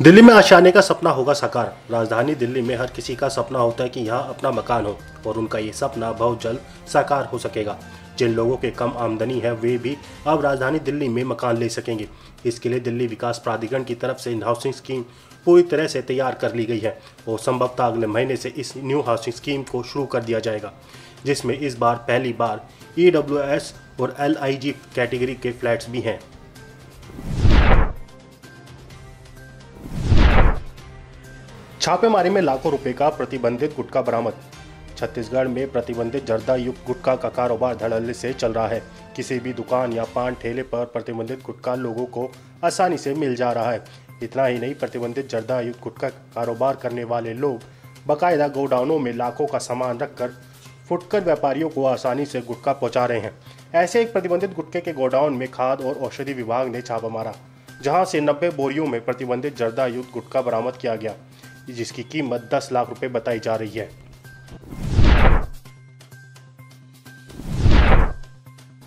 दिल्ली में आशियाने का सपना होगा साकार। राजधानी दिल्ली में हर किसी का सपना होता है कि यहाँ अपना मकान हो और उनका ये सपना बहुत जल्द साकार हो सकेगा। जिन लोगों के कम आमदनी है वे भी अब राजधानी दिल्ली में मकान ले सकेंगे। इसके लिए दिल्ली विकास प्राधिकरण की तरफ से हाउसिंग स्कीम पूरी तरह से तैयार कर ली गई है और संभवतः अगले महीने से इस न्यू हाउसिंग स्कीम को शुरू कर दिया जाएगा, जिसमें इस बार पहली बार EWS और LIG कैटेगरी के फ्लैट्स भी हैं। छापेमारी में लाखों रुपए का प्रतिबंधित गुटखा बरामद। छत्तीसगढ़ में प्रतिबंधित जर्दा युक्त गुटखा का कारोबार धड़ल्ले से चल रहा है। किसी भी दुकान या पान ठेले पर प्रतिबंधित गुटखा लोगों को आसानी से मिल जा रहा है। इतना ही नहीं, प्रतिबंधित जर्दा युक्त गुटखा कारोबार करने वाले लोग बाकायदा गोडाउनों में लाखों का सामान रखकर फुटकर व्यापारियों को आसानी से गुटखा पहुंचा रहे हैं। ऐसे एक प्रतिबंधित गुटखे के गोडाउन में खाद्य और औषधि विभाग ने छापा मारा, जहां से 90 बोरियों में प्रतिबंधित जर्दा युक्त गुटखा बरामद किया गया, जिसकी कीमत 10 लाख रुपए बताई जा रही है।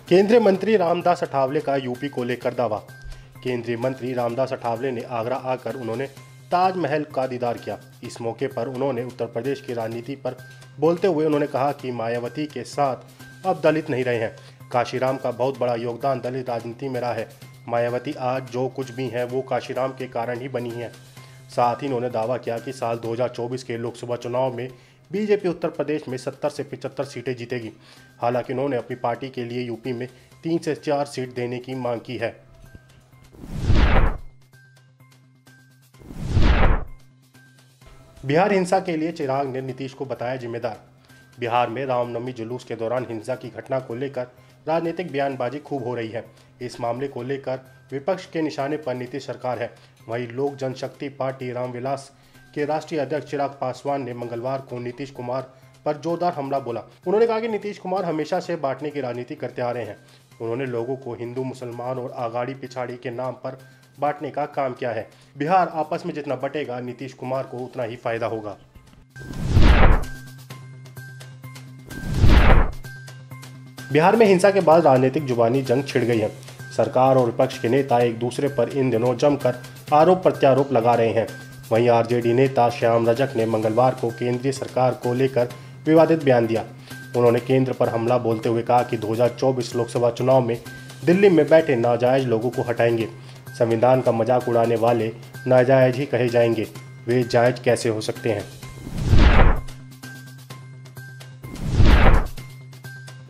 केंद्रीय मंत्री रामदास अठावले का यूपी को लेकर दावा। केंद्रीय मंत्री रामदास अठावले ने आगरा आकर उन्होंने ताजमहल का दीदार किया। इस मौके पर उन्होंने उत्तर प्रदेश की राजनीति पर बोलते हुए उन्होंने कहा कि मायावती के साथ अब दलित नहीं रहे हैं। काशीराम का बहुत बड़ा योगदान दलित राजनीति में रहा है। मायावती आज जो कुछ भी है वो काशीराम के कारण ही बनी है। साथ ही उन्होंने दावा किया कि साल 2024 के लोकसभा चुनाव में बीजेपी उत्तर प्रदेश में 70 से 75 सीटें जीतेगी। हालांकि उन्होंने अपनी पार्टी के लिए यूपी में 3 से 4 सीट देने की मांग की है। बिहार हिंसा के लिए चिराग ने नीतीश को बताया जिम्मेदार। बिहार में रामनवमी जुलूस के दौरान हिंसा की घटना को लेकर राजनीतिक बयानबाजी खूब हो रही है। इस मामले को लेकर विपक्ष के निशाने पर नीतीश सरकार है। वहीं लोक जनशक्ति पार्टी रामविलास के राष्ट्रीय अध्यक्ष चिराग पासवान ने मंगलवार को नीतीश कुमार पर जोरदार हमला बोला। उन्होंने कहा कि नीतीश कुमार हमेशा से बांटने की राजनीति करते आ रहे हैं। उन्होंने लोगों को हिंदू मुसलमान और आगाड़ी पिछाड़ी के नाम पर बांटने का काम किया है। बिहार आपस में जितना बटेगा नीतीश कुमार को उतना ही फायदा होगा। बिहार में हिंसा के बाद राजनीतिक जुबानी जंग छिड़ गई है। सरकार और विपक्ष के नेता एक दूसरे पर इन दिनों जमकर आरोप प्रत्यारोप लगा रहे हैं। वहीं आरजेडी नेता श्याम रजक ने मंगलवार को केंद्रीय सरकार को लेकर विवादित बयान दिया। उन्होंने केंद्र पर हमला बोलते हुए कहा कि 2024 लोकसभा चुनाव में दिल्ली में बैठे नाजायज लोगों को हटाएंगे। संविधान का मजाक उड़ाने वाले नाजायज ही कहे जाएंगे, वे जायज कैसे हो सकते हैं।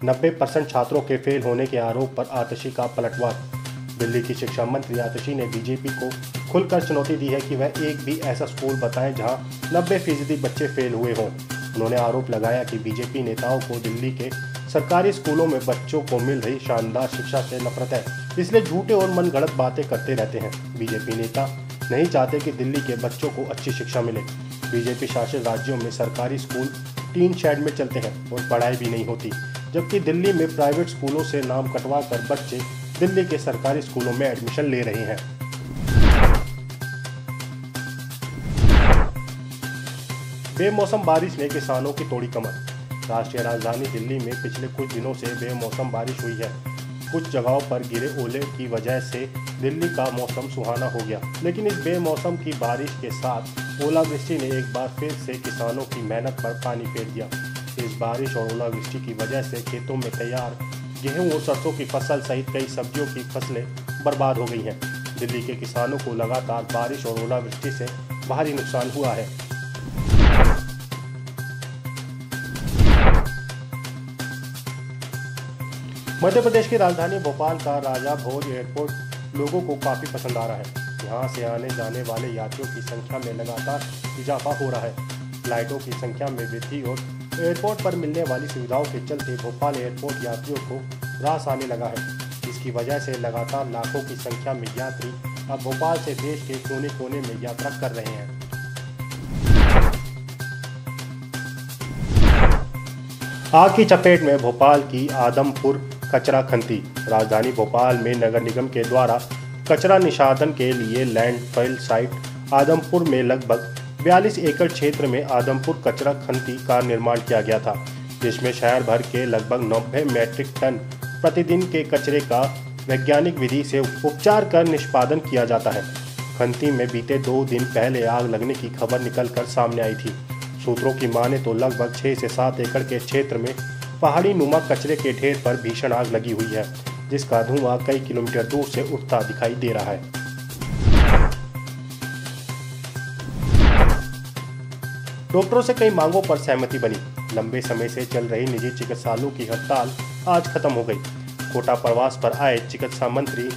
90% छात्रों के फेल होने के आरोप पर आतिशी का पलटवार। दिल्ली की शिक्षा मंत्री आतिशी ने बीजेपी को खुलकर चुनौती दी है कि वह एक भी ऐसा स्कूल बताएं जहां 90% बच्चे फेल हुए हों। उन्होंने आरोप लगाया कि बीजेपी नेताओं को दिल्ली के सरकारी स्कूलों में बच्चों को मिल रही शानदार शिक्षा से नफरत है, इसलिए झूठे और मनगढ़ंत बातें करते रहते हैं। बीजेपी नेता नहीं चाहते कि दिल्ली के बच्चों को अच्छी शिक्षा मिले। बीजेपी शासित राज्यों में सरकारी स्कूल टीन शेड में चलते हैं और पढ़ाई भी नहीं होती, जबकि दिल्ली में प्राइवेट स्कूलों से नाम कटवा कर बच्चे दिल्ली के सरकारी स्कूलों में एडमिशन ले रहे हैं। बेमौसम बारिश ने किसानों की तोड़ी कमर। राष्ट्रीय राजधानी दिल्ली में पिछले कुछ दिनों से बेमौसम बारिश हुई है। कुछ जगहों पर गिरे ओले की वजह से दिल्ली का मौसम सुहाना हो गया, लेकिन इस बेमौसम की बारिश के साथ ओलावृष्टि ने एक बार फिर से किसानों की मेहनत पर पानी फेर दिया। इस बारिश और ओलावृष्टि की वजह से खेतों में तैयार गेहूं और सरसों की फसल सहित कई सब्जियों की फसलें बर्बाद हो गई हैं। दिल्ली के किसानों को लगातार बारिश और ओलावृष्टि से भारी नुकसान हुआ है। मध्य प्रदेश की राजधानी भोपाल का राजा भोज एयरपोर्ट लोगों को काफी पसंद आ रहा है। यहाँ से आने जाने वाले यात्रियों की संख्या में लगातार इजाफा हो रहा है। फ्लाइटों की संख्या में वृद्धि और एयरपोर्ट पर मिलने वाली सुविधाओं के चलते भोपाल एयरपोर्ट यात्रियों को रास आने लगा है। इसकी वजह से लगातार लाखों की संख्या में यात्री अब भोपाल से देश के कोने कोने में यात्रा कर रहे हैं। आग की चपेट में भोपाल की आदमपुर कचरा खंती। राजधानी भोपाल में नगर निगम के द्वारा कचरा निष्पादन के लिए लैंडफिल साइट आदमपुर में लगभग 42 एकड़ क्षेत्र में आदमपुर कचरा खंती का निर्माण किया गया था, जिसमें शहर भर के लगभग 90 मीट्रिक टन प्रतिदिन के कचरे का वैज्ञानिक विधि से उपचार कर निष्पादन किया जाता है। खंती में बीते 2 दिन पहले आग लगने की खबर निकलकर सामने आई थी। सूत्रों की माने तो लगभग 6 से 7 एकड़ के क्षेत्र में पहाड़ी नुमा कचरे के ढेर पर भीषण आग लगी हुई है, जिसका धुआं कई किलोमीटर दूर से उठता दिखाई दे रहा है। डॉक्टरों से कई मांगों पर सहमति बनी। लंबे समय से चल रही निजी चिकित्सालयों की हड़ताल आज खत्म हो गई। कोटा प्रवास पर आए चिकित्सा मंत्री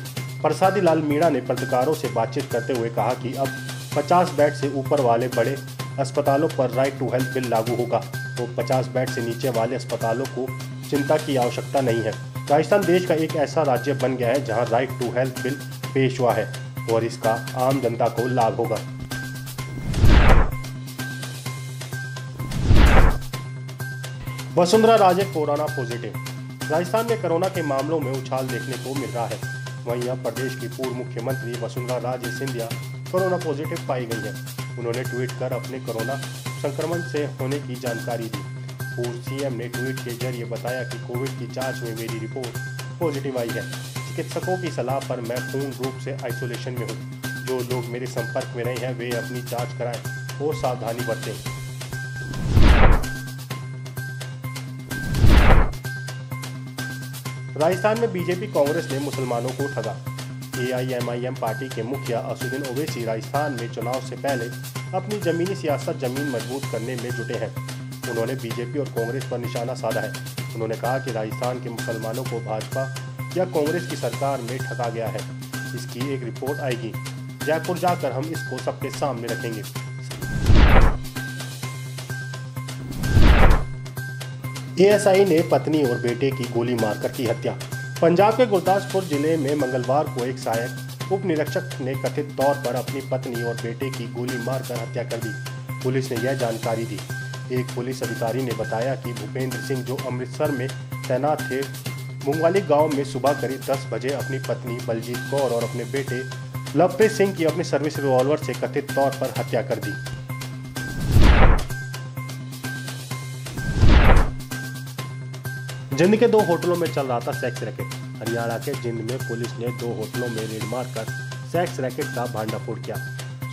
प्रसादी लाल मीणा ने पत्रकारों से बातचीत करते हुए कहा कि अब 50 बेड से ऊपर वाले बड़े अस्पतालों पर राइट टू हेल्थ बिल लागू होगा, तो 50 बेड से नीचे वाले अस्पतालों को चिंता की आवश्यकता नहीं है। राजस्थान देश का एक ऐसा राज्य बन गया है जहां राइट टू हेल्थ बिल पेश हुआ है और इसका आम जनता को लाभ होगा। Vasundhara Raje corona positive. राजस्थान में कोरोना के मामलों में उछाल देखने को मिल रहा है। वहीं अब प्रदेश की पूर्व मुख्यमंत्री वसुंधरा राजे सिंधिया कोरोना पॉजिटिव पाई गई है। उन्होंने ट्वीट कर अपने कोरोना संक्रमण से होने की जानकारी दी। पूर्व सीएम ने ट्वीट के जरिए बताया कि कोविड की जांच में मेरी रिपोर्ट पॉजिटिव आई है। चिकित्सकों की सलाह पर मैं पूर्ण रूप से आइसोलेशन में हूँ। जो लोग मेरे संपर्क में रहे हैं वे अपनी जांच कराएं और सावधानी बरतें। राजस्थान में बीजेपी कांग्रेस ने मुसलमानों को ठगा। एआईएमआईएम पार्टी के मुखिया असुद्दीन ओवैसी राजस्थान में चुनाव से पहले अपनी जमीनी सियासत जमीन मजबूत करने में जुटे हैं। उन्होंने बीजेपी और कांग्रेस पर निशाना साधा है। उन्होंने कहा कि राजस्थान के मुसलमानों को भाजपा या कांग्रेस की सरकार में ठगा गया है। इसकी एक रिपोर्ट आएगी। जयपुर जाकर हम इसको सबके सामने रखेंगे। एएसआई ने पत्नी और बेटे की गोली मारकर की हत्या। पंजाब के गुरदासपुर जिले में मंगलवार को एक सहायक उप निरीक्षक ने कथित तौर पर अपनी पत्नी और बेटे की गोली मारकर हत्या कर दी। पुलिस ने यह जानकारी दी। एक पुलिस अधिकारी ने बताया कि भूपेंद्र सिंह, जो अमृतसर में तैनात थे, मुंगाली गांव में सुबह करीब 10 बजे अपनी पत्नी बलजीत कौर और अपने बेटे लवप्रीत सिंह की अपनी सर्विस रिवॉल्वर से कथित तौर पर हत्या कर दी। जिंद के 2 होटलों में चल रहा था सेक्स रैकेट। हरियाणा के जिंद में पुलिस ने 2 होटलों में रेड मारकर सेक्स रैकेट का भांडाफोड़ किया।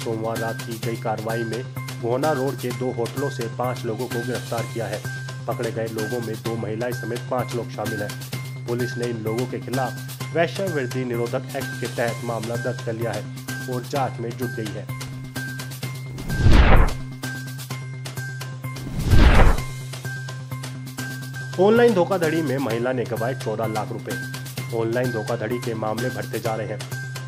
सोमवार रात की गई कार्रवाई में गोहना रोड के 2 होटलों से 5 लोगों को गिरफ्तार किया है। पकड़े गए लोगों में 2 महिलाएं समेत 5 लोग शामिल हैं। पुलिस ने इन लोगों के खिलाफ वैश्यवृद्धि निरोधक एक्ट के तहत मामला दर्ज कर लिया है और जांच में जुट गई है। ऑनलाइन धोखाधड़ी में महिला ने गंवाए 14 लाख रुपए। ऑनलाइन धोखाधड़ी के मामले बढ़ते जा रहे हैं।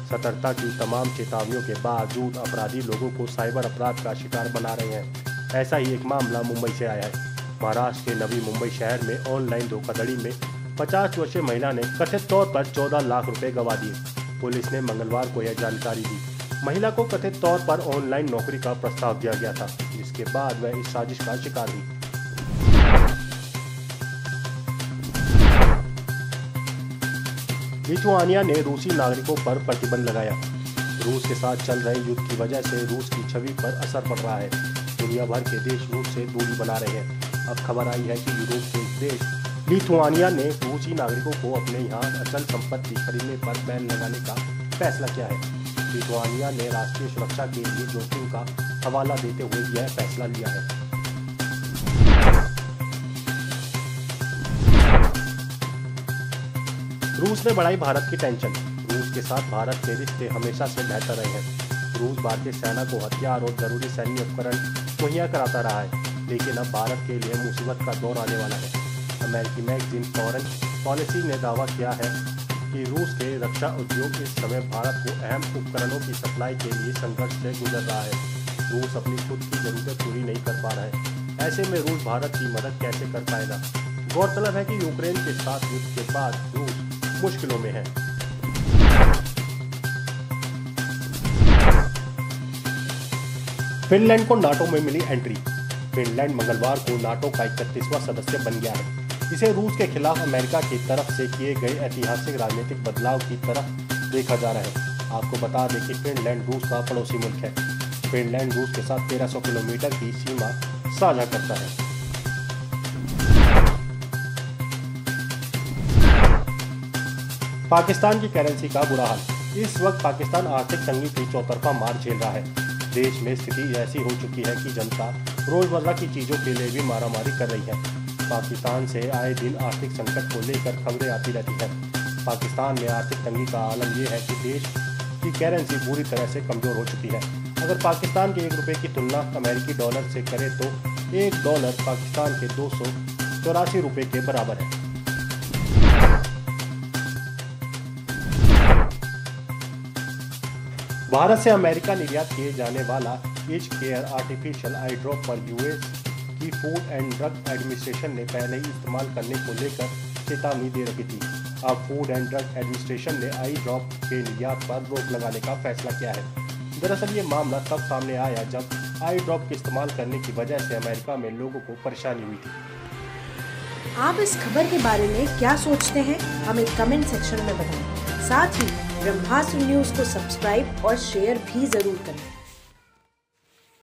सतर्कता की तमाम चेतावनियों के बावजूद अपराधी लोगों को साइबर अपराध का शिकार बना रहे हैं। ऐसा ही एक मामला मुंबई से आया है। महाराष्ट्र के नवी मुंबई शहर में ऑनलाइन धोखाधड़ी में 50 वर्षीय महिला ने कथित तौर पर 14 लाख रुपए गंवा दिए। पुलिस ने मंगलवार को यह जानकारी दी। महिला को कथित तौर पर ऑनलाइन नौकरी का प्रस्ताव दिया गया था, जिसके बाद वह इस साजिश का शिकार हुई। लिथुआनिया ने रूसी नागरिकों पर प्रतिबंध लगाया। रूस के साथ चल रहे युद्ध की वजह से रूस की छवि पर असर पड़ रहा है। दुनिया भर के देश रूस से दूरी बना रहे हैं। अब खबर आई है कि यूरोप के देश लिथुआनिया ने रूसी नागरिकों को अपने यहाँ अचल संपत्ति खरीदने पर बैन लगाने का फैसला किया है। लिथुआनिया ने राष्ट्रीय सुरक्षा के लिए जोखिम का हवाला देते हुए यह फैसला लिया है। रूस ने बढ़ाई भारत की टेंशन। रूस के साथ भारत के रिश्ते हमेशा से बेहतर रहे हैं। रूस भारतीय सेना को हथियार और जरूरी सैन्य उपकरण मुहैया कराता रहा है, लेकिन अब भारत के लिए मुसीबत का दौर आने वाला है। अमेरिकी मैगजीन फॉरेन पॉलिसी ने दावा किया है कि रूस के रक्षा उद्योग इस समय भारत को अहम उपकरणों की सप्लाई के लिए संघर्ष से गुजर रहा है। रूस अपनी खुद की जरूरत पूरी नहीं कर पा रहा है। ऐसे में रूस भारत की मदद कैसे कर पाएगा? गौरतलब है कि यूक्रेन के साथ युद्ध के बाद रूस मुश्किलों में है। फिनलैंड को नाटो में मिली एंट्री। फिनलैंड मंगलवार को नाटो का 31वां सदस्य बन गया है। इसे रूस के खिलाफ अमेरिका की तरफ से किए गए ऐतिहासिक राजनीतिक बदलाव की तरफ देखा जा रहा है। आपको बता दें कि फिनलैंड रूस का पड़ोसी मुल्क है। फिनलैंड रूस के साथ 1300 किलोमीटर की सीमा साझा करता है। पाकिस्तान की करेंसी का बुरा हाल। इस वक्त पाकिस्तान आर्थिक तंगी की चौतरफा मार झेल रहा है। देश में स्थिति ऐसी हो चुकी है कि जनता रोजमर्रा की चीजों के लिए भी मारामारी कर रही है। पाकिस्तान से आए दिन आर्थिक संकट को लेकर खबरें आती रहती है। पाकिस्तान में आर्थिक तंगी का आलम यह है कि देश की करेंसी पूरी तरह से कमजोर हो चुकी है। अगर पाकिस्तान के 1 रुपये की तुलना अमेरिकी डॉलर से करें तो $1 पाकिस्तान के 284 रुपये के बराबर है। भारत से अमेरिका निर्यात किए जाने वाला as care artificial eye drop पर यूएस की फूड एंड ड्रग एडमिनिस्ट्रेशन ने पहले ही इस्तेमाल करने को लेकर चेतावनी दे रखी थी। अब फूड एंड ड्रग एडमिनिस्ट्रेशन ने आई ड्रॉप के निर्यात पर रोक लगाने का फैसला किया है। दरअसल ये मामला तब सामने आया जब आई ड्रॉप के इस्तेमाल करने की वजह से अमेरिका में लोगों को परेशानी हुई थी। आप इस खबर के बारे में क्या सोचते हैं, हमें कमेंट सेक्शन में बताएं। साथ ही ब्रह्मास्त्र न्यूज को सब्सक्राइब और शेयर भी जरूर करें।